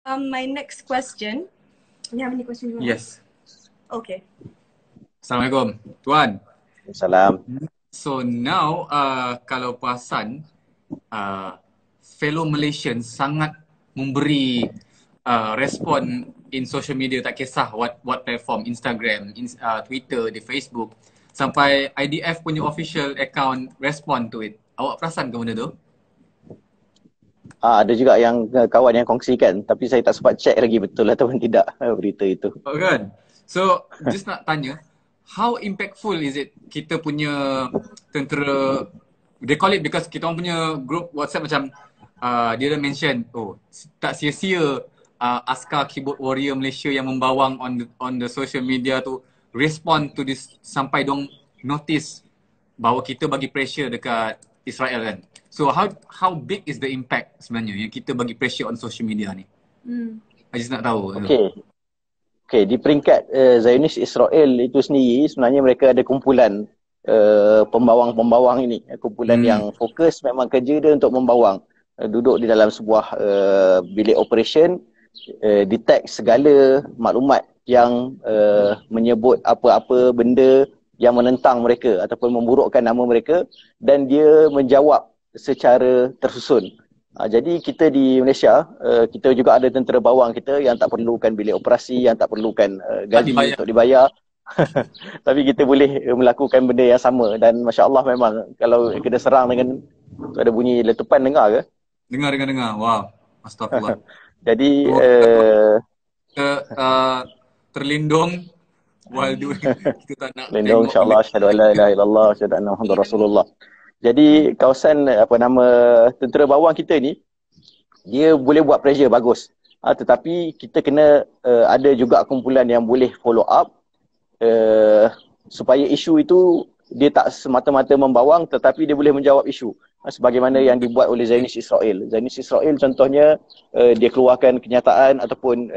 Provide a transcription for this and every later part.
My next question. You have any questions? Yes. Okay. Assalamualaikum, Tuan. Salam. So now, kalau perasan, fellow Malaysians sangat memberi respon in social media, tak kisah what platform, Instagram, Twitter, di Facebook, sampai IDF punya official account respond to it. Awak perasan ke benda tu? Ada juga yang kawan yang kongsikan, tapi saya tak sempat check lagi betul ataupun tidak berita itu. Oh kan? So, just nak tanya, how impactful is it kita punya tentera, they call it because kita orang punya group WhatsApp macam dia dah mention, tak sia-sia askar keyboard warrior Malaysia yang membawang on the social media tu respond to this sampai dong notice bahawa kita bagi pressure dekat Israel kan. So how big is the impact sebenarnya yang kita bagi pressure on social media ni? I just nak tahu. Okay, di peringkat Zionis Israel itu sendiri sebenarnya mereka ada kumpulan pembawang-pembawang ini. Kumpulan yang fokus memang kerja dia untuk membawang. Duduk di dalam sebuah bilik operation, detect segala maklumat yang menyebut apa-apa benda yang menentang mereka ataupun memburukkan nama mereka, dan dia menjawab secara tersusun. Jadi kita di Malaysia, kita juga ada tentera bawang kita yang tak perlukan bilik operasi, yang tak perlukan gaji untuk dibayar. Tapi kita boleh melakukan benda yang sama, dan Masya Allah memang kalau kita serang dengan ada bunyi letupan, dengar ke? Dengar. Wow. Astagfirullah. Jadi terlindung while doing, kita tak nak lindung, insyaAllah. Asyhadu an la ilaha illallah, asyhadu anna Muhammadar Rasulullah. Jadi kawasan tentera bawang kita ni, dia boleh buat pressure bagus. Tetapi kita kena ada juga kumpulan yang boleh follow up supaya isu itu dia tak semata-mata membawang, tetapi dia boleh menjawab isu. Sebagaimana yang dibuat oleh Zionis Israel. Zionis Israel contohnya, dia keluarkan kenyataan ataupun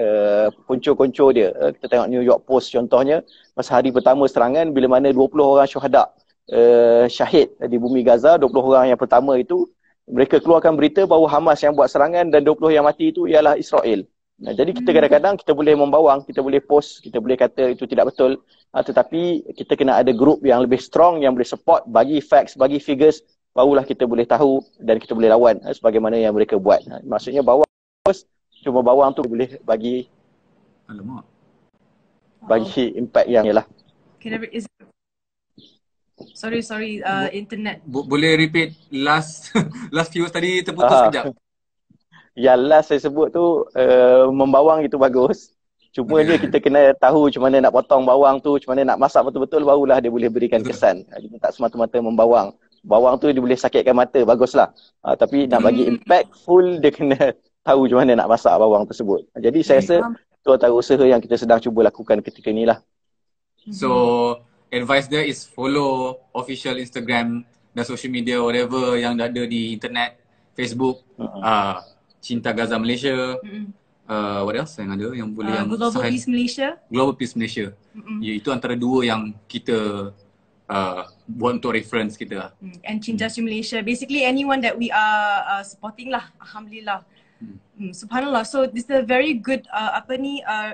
konco-konco dia. Kita tengok New York Post contohnya, masa hari pertama serangan, bila mana 20 orang syuhada syahid di bumi Gaza, 20 orang yang pertama itu, mereka keluarkan berita bahawa Hamas yang buat serangan dan 20 yang mati itu ialah Israel. Jadi kita kadang-kadang kita boleh membawang, kita boleh post, kita boleh kata itu tidak betul, tetapi kita kena ada grup yang lebih strong, yang boleh support, bagi facts, bagi figures, barulah kita boleh tahu dan kita boleh lawan sebagaimana yang mereka buat. Maksudnya bawang, cuma bawang tu boleh bagi impact yang ialah. Sorry, internet. Boleh repeat last few tadi, terputus sekejap. Yang last saya sebut tu, membawang itu bagus. Cuma dia kita kena tahu macam mana nak potong bawang tu, macam mana nak masak betul-betul, barulah dia boleh berikan kesan. Kita tak semata-mata membawang. Bawang tu dia boleh sakitkan mata, baguslah. Tapi nak bagi impactful, dia kena tahu macam mana nak masak bawang tersebut. Jadi saya rasa itu antara usaha yang kita sedang cuba lakukan ketika inilah. So advice there is follow official Instagram dan social media whatever yang ada di internet, Facebook, Cinta Gaza Malaysia, what else yang ada yang boleh yang Global Peace Malaysia. Global Peace Malaysia. Ya, itu antara dua yang kita buat untuk reference kita. And Cinta Malaysia, basically anyone that we are supporting lah, alhamdulillah. Subhanallah. So this is a very good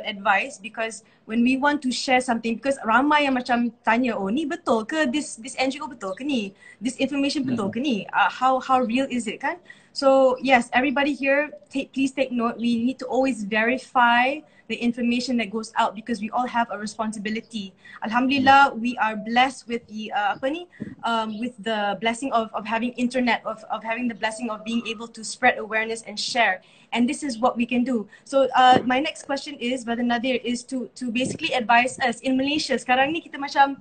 advice, because when we want to share something, because ramai yang macam tanya, ni betul ke, this NGO betul ke ni, this information betul ke ni, how real is it kan? So yes, everybody here, please take note. We need to always verify the information that goes out, because we all have a responsibility. Alhamdulillah, we are blessed with the with the blessing of having internet, of having the blessing of being able to spread awareness and share. And this is what we can do. So my next question is, Brother Nadir, is to basically advise us in Malaysia. Sekarang ni kita macam,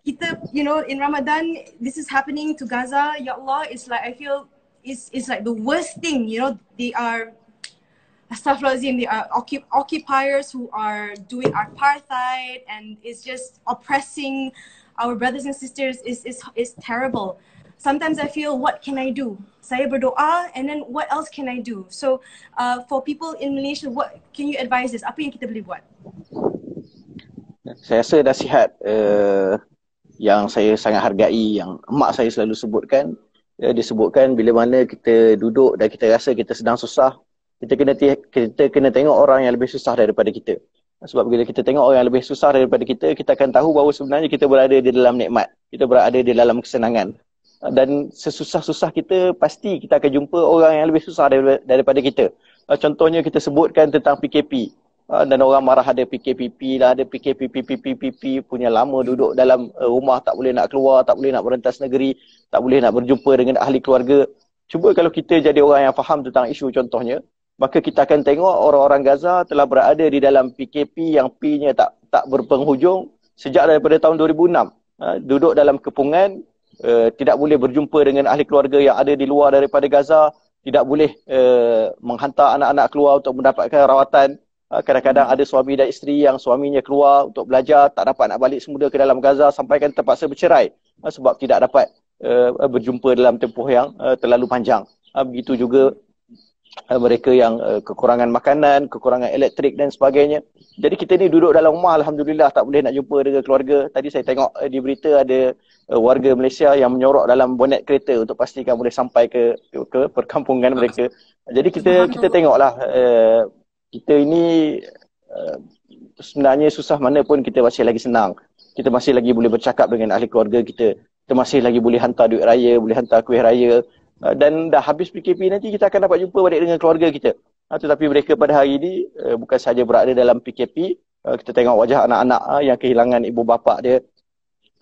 in Ramadan, this is happening to Gaza. Ya Allah, it's like, I feel it's like the worst thing. They are, Astaghfirullahaladzim, they are occupiers who are doing apartheid, and it's just oppressing our brothers and sisters. Is terrible. Sometimes I feel, what can I do? Saya berdoa, and then what else can I do? So for people in Malaysia, what can you advise us? Apa yang kita boleh buat? Saya rasa nasihat yang saya sangat hargai, yang mak saya selalu sebutkan, dia sebutkan bila mana kita duduk dan kita rasa kita sedang susah, Kita kena tengok orang yang lebih susah daripada kita. Sebab bila kita tengok orang yang lebih susah daripada kita akan tahu bahawa sebenarnya kita berada di dalam nikmat. Kita berada di dalam kesenangan. Dan sesusah-susah kita, pasti kita akan jumpa orang yang lebih susah daripada kita. Contohnya kita sebutkan tentang PKP. Dan orang marah ada PKPP lah, ada PKPP punya lama duduk dalam rumah, tak boleh nak keluar, tak boleh nak merentas negeri, tak boleh nak berjumpa dengan ahli keluarga. Cuba kalau kita jadi orang yang faham tentang isu contohnya, maka kita akan tengok orang-orang Gaza telah berada di dalam PKP yang P-nya tak berpenghujung sejak daripada tahun 2006. Duduk dalam kepungan, tidak boleh berjumpa dengan ahli keluarga yang ada di luar daripada Gaza, tidak boleh menghantar anak-anak keluar untuk mendapatkan rawatan. Kadang-kadang ada suami dan isteri yang suaminya keluar untuk belajar, tak dapat nak balik semula ke dalam Gaza, sampaikan terpaksa bercerai sebab tidak dapat berjumpa dalam tempoh yang terlalu panjang. Begitu juga mereka yang kekurangan makanan, kekurangan elektrik dan sebagainya. Jadi kita ni duduk dalam rumah, Alhamdulillah tak boleh nak jumpa dengan keluarga. Tadi saya tengok di berita ada warga Malaysia yang menyorok dalam bonet kereta untuk pastikan boleh sampai ke perkampungan mereka. Jadi kita tengoklah, kita ini sebenarnya susah mana pun kita masih lagi senang. Kita masih lagi boleh bercakap dengan ahli keluarga kita. Kita masih lagi boleh hantar duit raya, boleh hantar kuih raya. Dan dah habis PKP nanti kita akan dapat jumpa balik dengan keluarga kita. Tetapi mereka pada hari ini bukan sahaja berada dalam PKP, kita tengok wajah anak-anak yang kehilangan ibu bapa dia.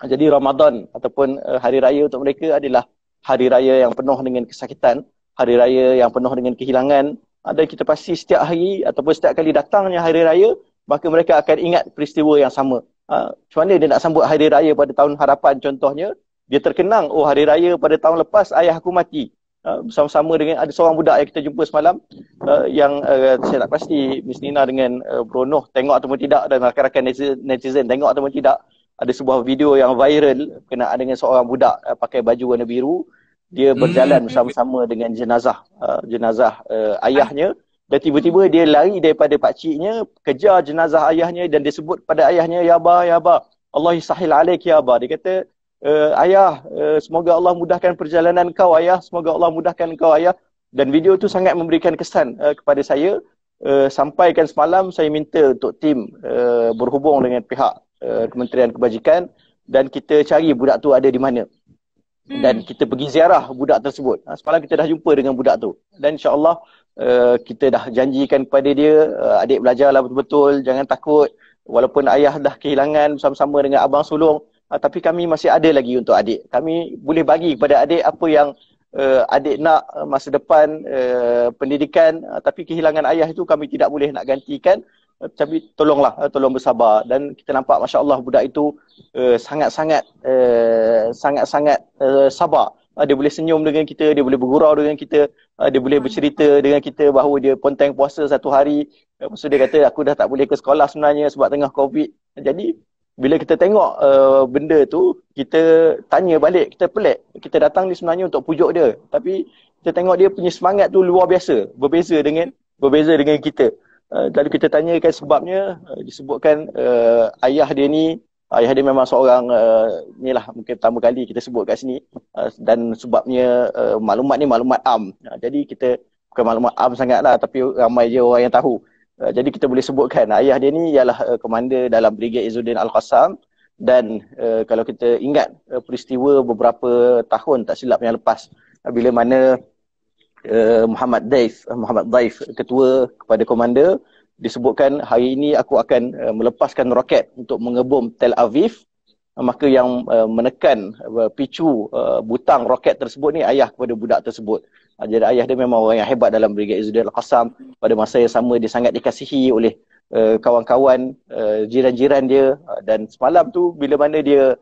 Jadi Ramadan ataupun hari raya untuk mereka adalah hari raya yang penuh dengan kesakitan, hari raya yang penuh dengan kehilangan. Dan kita pasti setiap hari ataupun setiap kali datangnya hari raya, maka mereka akan ingat peristiwa yang sama. Macam mana dia nak sambut hari raya pada tahun harapan contohnya, dia terkenang, oh hari raya pada tahun lepas ayah aku mati. Bersama-sama dengan ada seorang budak yang kita jumpa semalam, yang saya tak pasti Miss Nina dengan Bro Noh tengok ataupun tidak, dan rakan-rakan netizen tengok ataupun tidak. Ada sebuah video yang viral berkenaan dengan seorang budak pakai baju warna biru. Dia berjalan bersama-sama dengan jenazah ayahnya, dan tiba-tiba dia lari daripada pakciknya, kejar jenazah ayahnya, dan dia sebut pada ayahnya, ya Abah, Allah sahil alaik ya Abah. Dia kata, ayah, semoga Allah mudahkan perjalanan kau ayah, semoga Allah mudahkan kau ayah. Dan video tu sangat memberikan kesan kepada saya. Sampaikan semalam saya minta untuk tim berhubung dengan pihak Kementerian Kebajikan, dan kita cari budak tu ada di mana. Dan kita pergi ziarah budak tersebut. Semalam kita dah jumpa dengan budak tu. Dan insya-Allah kita dah janjikan kepada dia, adik belajarlah betul-betul, jangan takut. Walaupun ayah dah kehilangan bersama-sama dengan abang sulung, tapi kami masih ada lagi untuk adik. Kami boleh bagi kepada adik apa yang adik nak, masa depan, pendidikan, tapi kehilangan ayah itu kami tidak boleh nak gantikan. Tapi tolonglah, tolong bersabar. Dan kita nampak masya-Allah budak itu sangat-sangat sabar. Dia boleh senyum dengan kita, dia boleh bergurau dengan kita, dia boleh bercerita dengan kita bahawa dia ponteng puasa satu hari. Maksud dia kata, aku dah tak boleh ke sekolah sebenarnya sebab tengah COVID. Jadi bila kita tengok benda tu, kita tanya balik, kita pelik. Kita datang ni sebenarnya untuk pujuk dia, tapi kita tengok dia punya semangat tu luar biasa, berbeza dengan kita. Lalu kita tanyakan sebabnya, disebutkan ayah dia memang seorang, inilah mungkin pertama kali kita sebut kat sini, dan sebabnya maklumat ni maklumat am. Jadi kita bukan maklumat am sangatlah, tapi ramai je orang yang tahu. Jadi kita boleh sebutkan ayah dia ni ialah komander dalam Brigade Izzuddin Al-Qassam. Dan kalau kita ingat peristiwa beberapa tahun tak silap yang lepas, bila mana Muhammad Daif, ketua kepada komander, disebutkan hari ini aku akan melepaskan roket untuk mengebom Tel Aviv. Maka yang menekan picu butang roket tersebut ni ayah kepada budak tersebut. Jadi ayah dia memang orang yang hebat dalam Brigade Izzuddin Al-Qassam. Pada masa yang sama dia sangat dikasihi oleh kawan-kawan, jiran-jiran dia. Dan semalam tu bila mana dia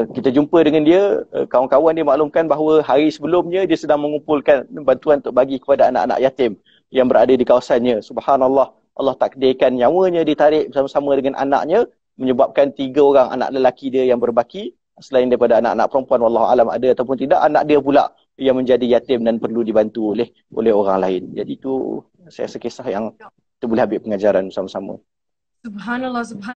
kita jumpa dengan dia, kawan-kawan dia maklumkan bahawa hari sebelumnya dia sedang mengumpulkan bantuan untuk bagi kepada anak-anak yatim yang berada di kawasannya. Subhanallah, Allah takdirkan nyawanya ditarik bersama-sama dengan anaknya, menyebabkan 3 orang anak lelaki dia yang berbaki, selain daripada anak-anak perempuan wallahu alam ada ataupun tidak, anak dia pula yang menjadi yatim dan perlu dibantu oleh orang lain. Jadi itu saya rasa kisah yang kita boleh ambil pengajaran bersama-sama. Subhanallah, subhanallah.